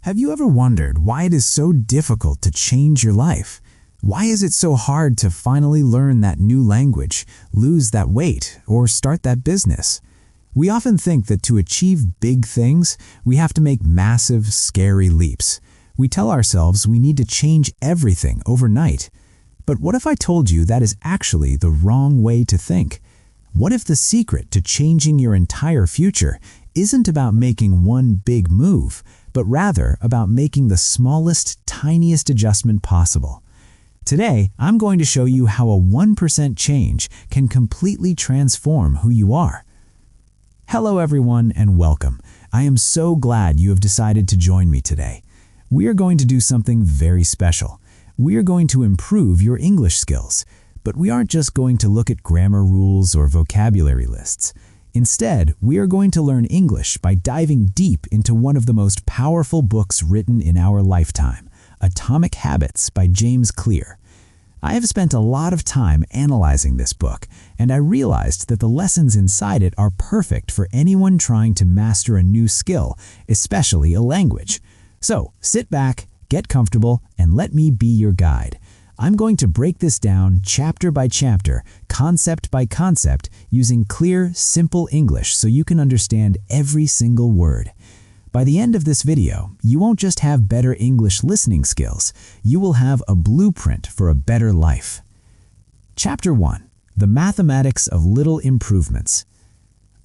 Have you ever wondered why it is so difficult to change your life? Why is it so hard to finally learn that new language, lose that weight, or start that business? We often think that to achieve big things, we have to make massive, scary leaps. We tell ourselves we need to change everything overnight. But what if I told you that is actually the wrong way to think? What if the secret to changing your entire future isn't about making one big move, but rather about making the smallest, tiniest adjustment possible? Today, I'm going to show you how a 1% change can completely transform who you are. Hello everyone and welcome. I am so glad you have decided to join me today. We are going to do something very special. We are going to improve your English skills, but we aren't just going to look at grammar rules or vocabulary lists. Instead, we are going to learn English by diving deep into one of the most powerful books written in our lifetime, Atomic Habits by James Clear. I have spent a lot of time analyzing this book, and I realized that the lessons inside it are perfect for anyone trying to master a new skill, especially a language. So, sit back, get comfortable, and let me be your guide. I'm going to break this down chapter by chapter, concept by concept, using clear, simple English so you can understand every single word. By the end of this video, you won't just have better English listening skills, you will have a blueprint for a better life. Chapter 1. The Mathematics of Little Improvements.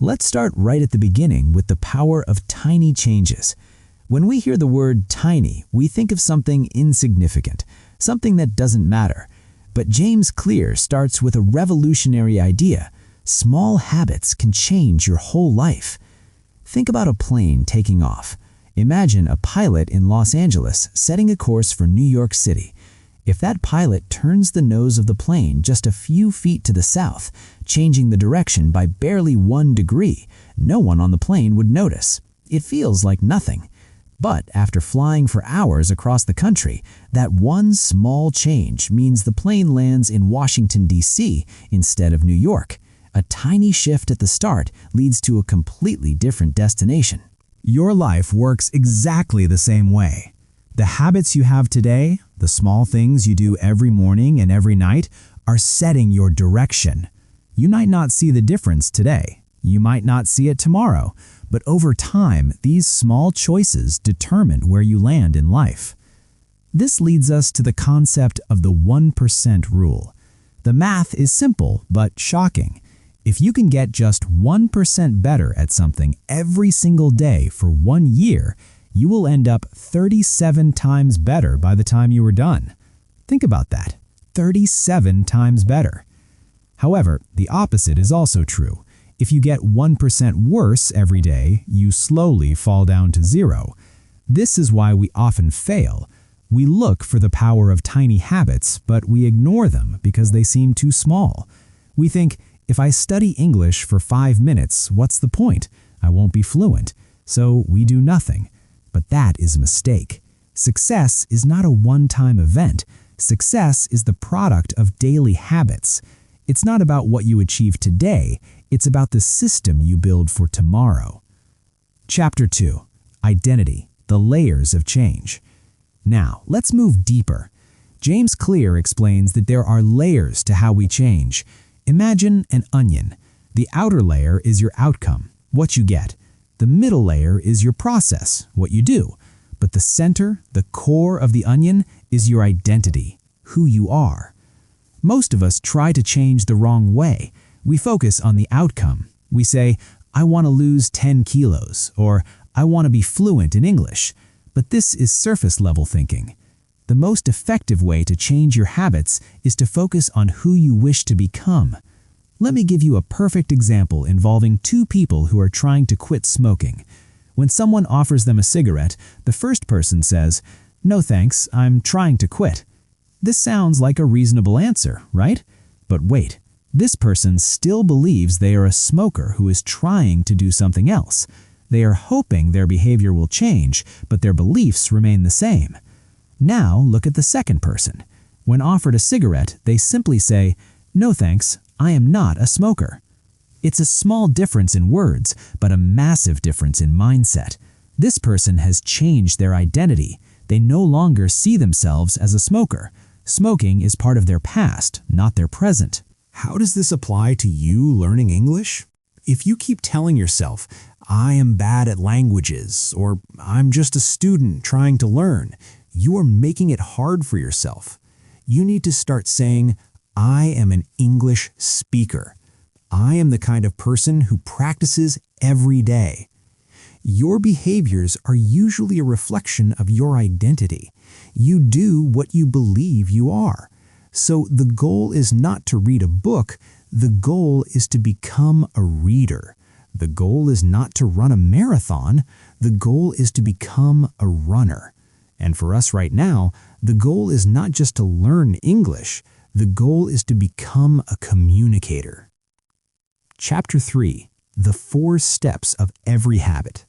Let's start right at the beginning with the power of tiny changes. When we hear the word tiny, we think of something insignificant, something that doesn't matter. But James Clear starts with a revolutionary idea. Small habits can change your whole life. Think about a plane taking off. Imagine a pilot in Los Angeles setting a course for New York City. If that pilot turns the nose of the plane just a few feet to the south, changing the direction by barely 1 degree, no one on the plane would notice. It feels like nothing. But after flying for hours across the country, that one small change means the plane lands in Washington, D.C. instead of New York. A tiny shift at the start leads to a completely different destination. Your life works exactly the same way. The habits you have today, the small things you do every morning and every night, are setting your direction. You might not see the difference today. You might not see it tomorrow. But over time, these small choices determine where you land in life. This leads us to the concept of the 1% rule. The math is simple but shocking. If you can get just 1% better at something every single day for 1 year, you will end up 37 times better by the time you are done. Think about that. 37 times better. However, the opposite is also true. If you get 1% worse every day, you slowly fall down to 0. This is why we often fail. We look for the power of tiny habits, but we ignore them because they seem too small. We think, if I study English for 5 minutes, what's the point? I won't be fluent. So we do nothing. But that is a mistake. Success is not a one-time event. Success is the product of daily habits. It's not about what you achieve today. It's about the system you build for tomorrow. Chapter 2. Identity, the layers of change. Now, let's move deeper. James Clear explains that there are layers to how we change. Imagine an onion. The outer layer is your outcome, what you get. The middle layer is your process, what you do. But the center, the core of the onion, is your identity, who you are. Most of us try to change the wrong way. We focus on the outcome. We say, I want to lose 10 kilos, or I want to be fluent in English. But this is surface-level thinking. The most effective way to change your habits is to focus on who you wish to become. Let me give you a perfect example involving 2 people who are trying to quit smoking. When someone offers them a cigarette, the first person says, "No thanks, I'm trying to quit." This sounds like a reasonable answer, right? But wait. This person still believes they are a smoker who is trying to do something else. They are hoping their behavior will change, but their beliefs remain the same. Now look at the second person. When offered a cigarette, they simply say, "No thanks, I am not a smoker." It's a small difference in words, but a massive difference in mindset. This person has changed their identity. They no longer see themselves as a smoker. Smoking is part of their past, not their present. How does this apply to you learning English? If you keep telling yourself, "I am bad at languages," or "I'm just a student trying to learn," you are making it hard for yourself. You need to start saying, "I am an English speaker. I am the kind of person who practices every day." Your behaviors are usually a reflection of your identity. You do what you believe you are. So the goal is not to read a book, the goal is to become a reader. The goal is not to run a marathon, the goal is to become a runner. And for us right now, the goal is not just to learn English, the goal is to become a communicator. Chapter 3: The 4 Steps of Every Habit.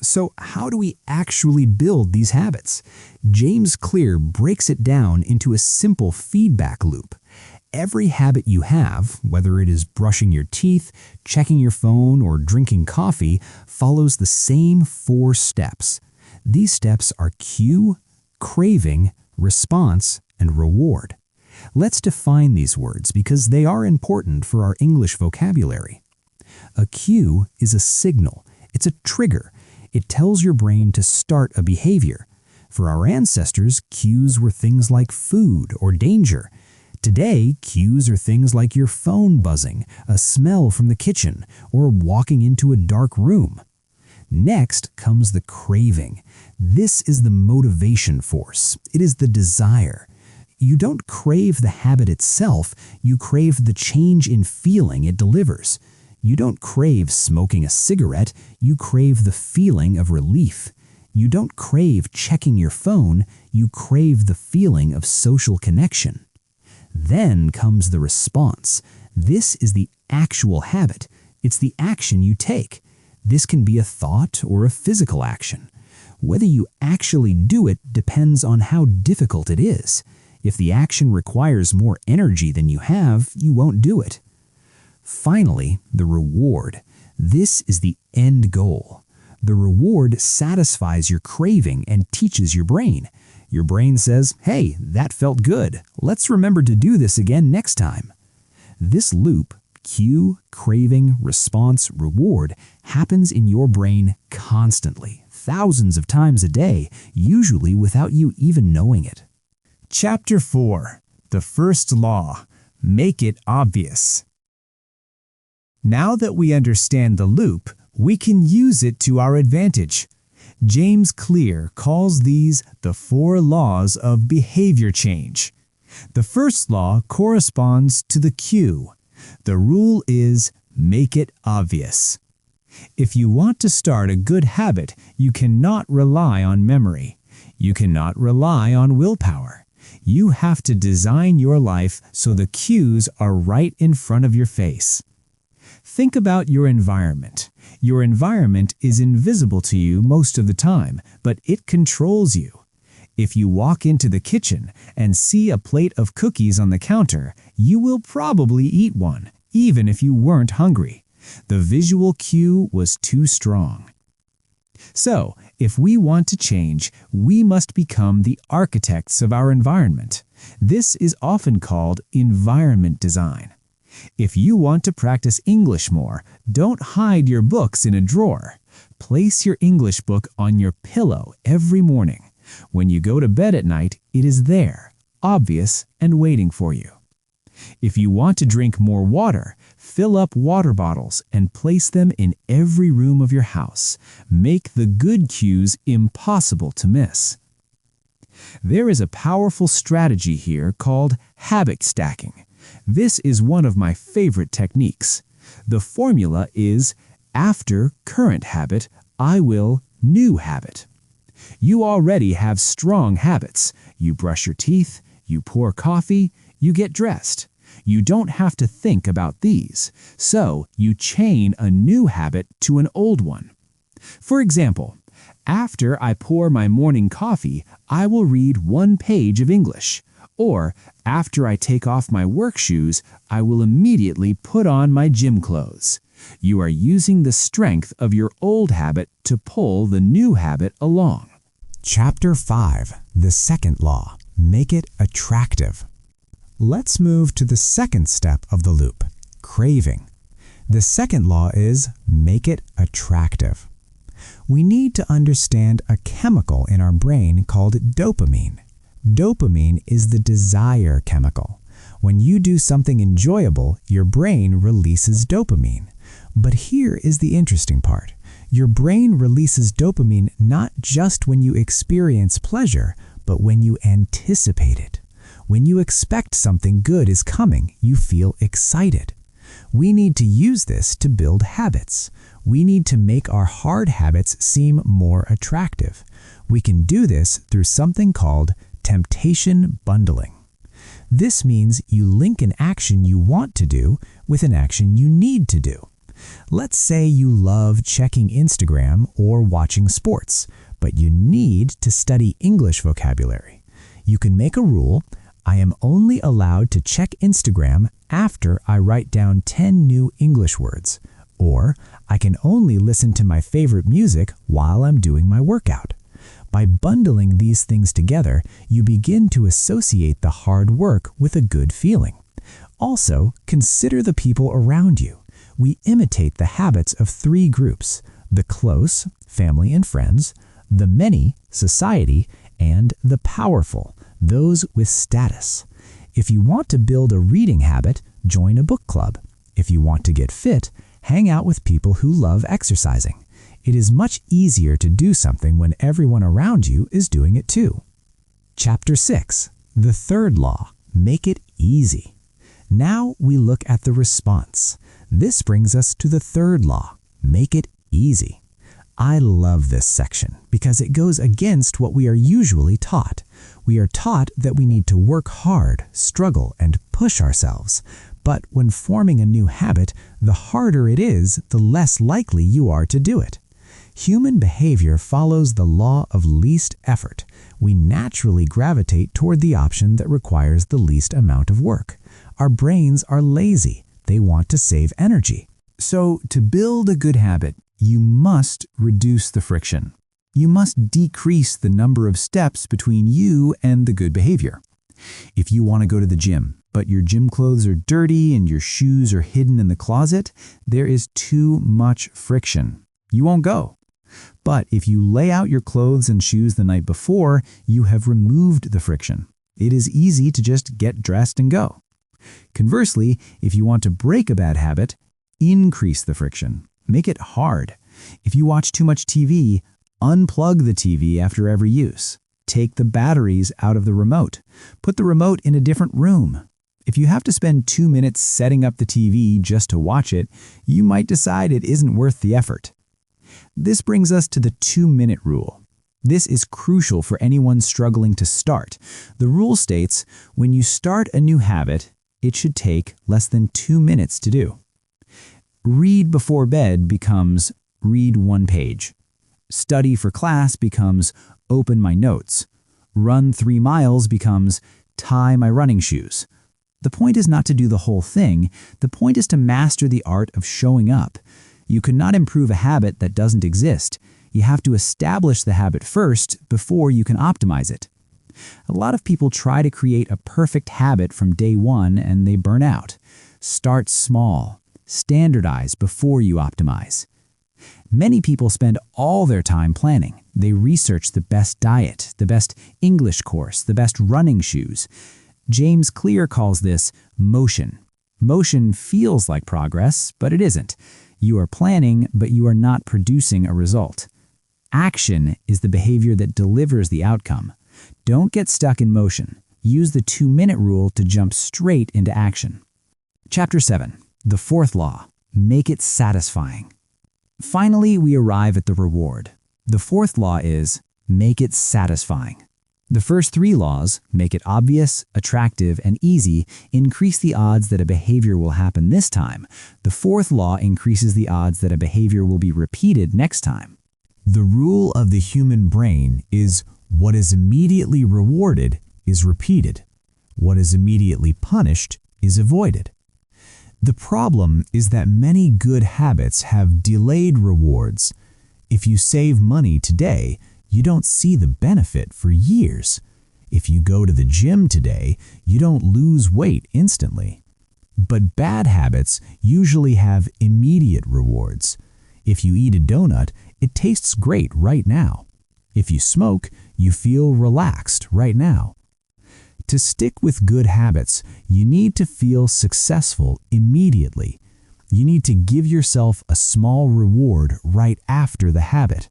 So how do we actually build these habits? James Clear breaks it down into a simple feedback loop. Every habit you have, whether it is brushing your teeth, checking your phone, or drinking coffee, follows the same 4 steps. These steps are cue, craving, response, and reward. Let's define these words because they are important for our English vocabulary. A cue is a signal. It's a trigger. It tells your brain to start a behavior. For our ancestors, cues were things like food or danger. Today, cues are things like your phone buzzing, a smell from the kitchen, or walking into a dark room. Next comes the craving. This is the motivation force. It is the desire. You don't crave the habit itself, you crave the change in feeling it delivers. You don't crave smoking a cigarette, you crave the feeling of relief. You don't crave checking your phone, you crave the feeling of social connection. Then comes the response. This is the actual habit. It's the action you take. This can be a thought or a physical action. Whether you actually do it depends on how difficult it is. If the action requires more energy than you have, you won't do it. Finally, the reward. This is the end goal. The reward satisfies your craving and teaches your brain. Your brain says, "Hey, that felt good. Let's remember to do this again next time." This loop, cue, craving, response, reward, happens in your brain constantly, thousands of times a day, usually without you even knowing it. Chapter 4: The First Law. Make it obvious. Now that we understand the loop, we can use it to our advantage. James Clear calls these the 4 laws of behavior change. The first law corresponds to the cue. The rule is make it obvious. If you want to start a good habit, you cannot rely on memory. You cannot rely on willpower. You have to design your life so the cues are right in front of your face. Think about your environment. Your environment is invisible to you most of the time, but it controls you. If you walk into the kitchen and see a plate of cookies on the counter, you will probably eat one, even if you weren't hungry. The visual cue was too strong. So, if we want to change, we must become the architects of our environment. This is often called environment design. If you want to practice English more, don't hide your books in a drawer. Place your English book on your pillow every morning. When you go to bed at night, it is there, obvious and waiting for you. If you want to drink more water, fill up water bottles and place them in every room of your house. Make the good cues impossible to miss. There is a powerful strategy here called habit stacking. This is one of my favorite techniques. The formula is after current habit, I will new habit. You already have strong habits. You brush your teeth, you pour coffee, you get dressed. You don't have to think about these, so you chain a new habit to an old one. For example, after I pour my morning coffee, I will read 1 page of English. Or, after I take off my work shoes, I will immediately put on my gym clothes. You are using the strength of your old habit to pull the new habit along. Chapter 5. The second law. Make it attractive. Let's move to the second step of the loop, craving. The second law is make it attractive. We need to understand a chemical in our brain called dopamine. Dopamine is the desire chemical. When you do something enjoyable, your brain releases dopamine. But here is the interesting part. Your brain releases dopamine not just when you experience pleasure, but when you anticipate it. When you expect something good is coming, you feel excited. We need to use this to build habits. We need to make our hard habits seem more attractive. We can do this through something called temptation bundling. This means you link an action you want to do with an action you need to do. Let's say you love checking Instagram or watching sports, but you need to study English vocabulary. You can make a rule: I am only allowed to check Instagram after I write down 10 new English words, or I can only listen to my favorite music while I'm doing my workout. By bundling these things together, you begin to associate the hard work with a good feeling. Also, consider the people around you. We imitate the habits of 3 groups: the close, family and friends; the many, society; and the powerful, those with status. If you want to build a reading habit, join a book club. If you want to get fit, hang out with people who love exercising. It is much easier to do something when everyone around you is doing it too. Chapter 6. The third law. Make it easy. Now we look at the response. This brings us to the third law. Make it easy. I love this section because it goes against what we are usually taught. We are taught that we need to work hard, struggle, and push ourselves. But when forming a new habit, the harder it is, the less likely you are to do it. Human behavior follows the law of least effort. We naturally gravitate toward the option that requires the least amount of work. Our brains are lazy. They want to save energy. So, to build a good habit, you must reduce the friction. You must decrease the number of steps between you and the good behavior. If you want to go to the gym, but your gym clothes are dirty and your shoes are hidden in the closet, there is too much friction. You won't go. But if you lay out your clothes and shoes the night before, you have removed the friction. It is easy to just get dressed and go. Conversely, if you want to break a bad habit, increase the friction. Make it hard. If you watch too much TV, unplug the TV after every use. Take the batteries out of the remote. Put the remote in a different room. If you have to spend 2 minutes setting up the TV just to watch it, you might decide it isn't worth the effort. This brings us to the 2-minute rule. This is crucial for anyone struggling to start. The rule states, when you start a new habit, it should take less than 2 minutes to do. Read before bed becomes read 1 page. Study for class becomes open my notes. Run 3 miles becomes tie my running shoes. The point is not to do the whole thing. The point is to master the art of showing up. You cannot improve a habit that doesn't exist. You have to establish the habit first before you can optimize it. A lot of people try to create a perfect habit from day 1 and they burn out. Start small. Standardize before you optimize. Many people spend all their time planning. They research the best diet, the best English course, the best running shoes. James Clear calls this motion. Motion feels like progress, but it isn't. You are planning, but you are not producing a result. Action is the behavior that delivers the outcome. Don't get stuck in motion. Use the 2-minute rule to jump straight into action. Chapter 7. The fourth law. Make it satisfying. Finally, we arrive at the reward. The fourth law is make it satisfying. The first 3 laws, make it obvious, attractive, and easy, increase the odds that a behavior will happen this time. The fourth law increases the odds that a behavior will be repeated next time. The rule of the human brain is what is immediately rewarded is repeated. What is immediately punished is avoided. The problem is that many good habits have delayed rewards. If you save money today, you don't see the benefit for years. If you go to the gym today, you don't lose weight instantly. But bad habits usually have immediate rewards. If you eat a donut, it tastes great right now. If you smoke, you feel relaxed right now. To stick with good habits, you need to feel successful immediately. You need to give yourself a small reward right after the habit.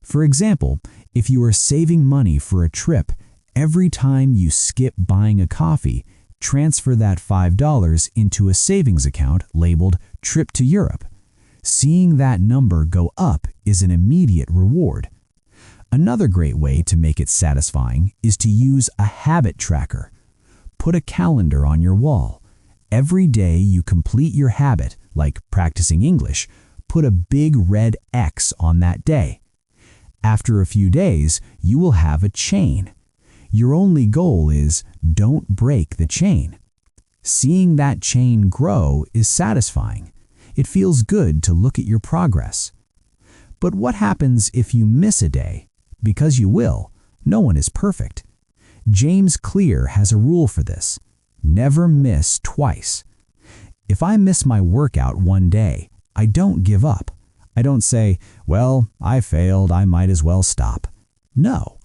For example, if you are saving money for a trip, every time you skip buying a coffee, transfer that $5 into a savings account labeled Trip to Europe. Seeing that number go up is an immediate reward. Another great way to make it satisfying is to use a habit tracker. Put a calendar on your wall. Every day you complete your habit, like practicing English, put a big red X on that day. After a few days, you will have a chain. Your only goal is don't break the chain. Seeing that chain grow is satisfying. It feels good to look at your progress. But what happens if you miss a day? Because you will. No one is perfect. James Clear has a rule for this. Never miss twice. If I miss my workout one day, I don't give up. I don't say, well, I failed, I might as well stop. No.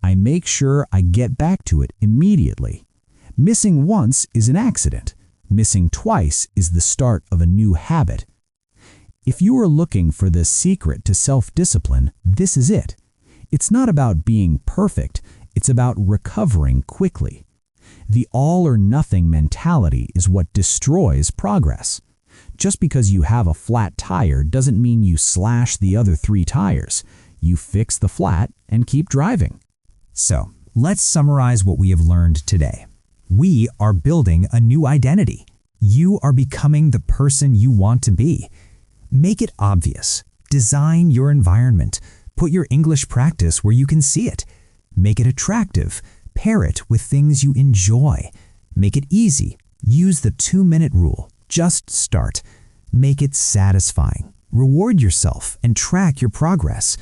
I make sure I get back to it immediately. Missing once is an accident. Missing twice is the start of a new habit. If you are looking for the secret to self-discipline, this is it. It's not about being perfect, it's about recovering quickly. The all-or-nothing mentality is what destroys progress. Just because you have a flat tire doesn't mean you slash the other 3 tires. You fix the flat and keep driving. So, let's summarize what we have learned today. We are building a new identity. You are becoming the person you want to be. Make it obvious. Design your environment. Put your English practice where you can see it. Make it attractive. Pair it with things you enjoy. Make it easy. Use the 2-minute rule. Just start. Make it satisfying. Reward yourself and track your progress.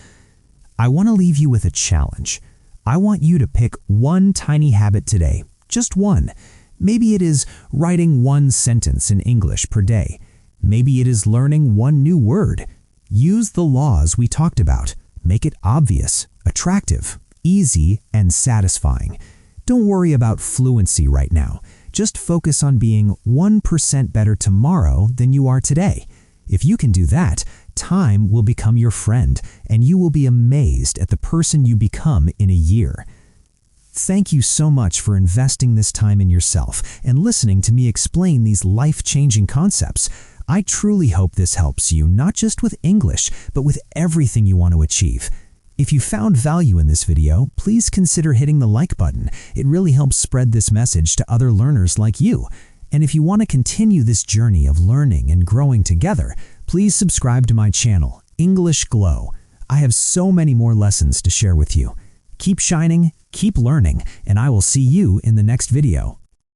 I want to leave you with a challenge. I want you to pick one tiny habit today. Just one. Maybe it is writing 1 sentence in English per day. Maybe it is learning 1 new word. Use the laws we talked about. Make it obvious, attractive, easy, and satisfying. Don't worry about fluency right now. Just focus on being 1% better tomorrow than you are today. If you can do that, time will become your friend, and you will be amazed at the person you become in a year. Thank you so much for investing this time in yourself and listening to me explain these life-changing concepts. I truly hope this helps you, not just with English, but with everything you want to achieve. If you found value in this video, please consider hitting the like button. It really helps spread this message to other learners like you. And if you want to continue this journey of learning and growing together, please subscribe to my channel, English Glow. I have so many more lessons to share with you. Keep shining, keep learning, and I will see you in the next video.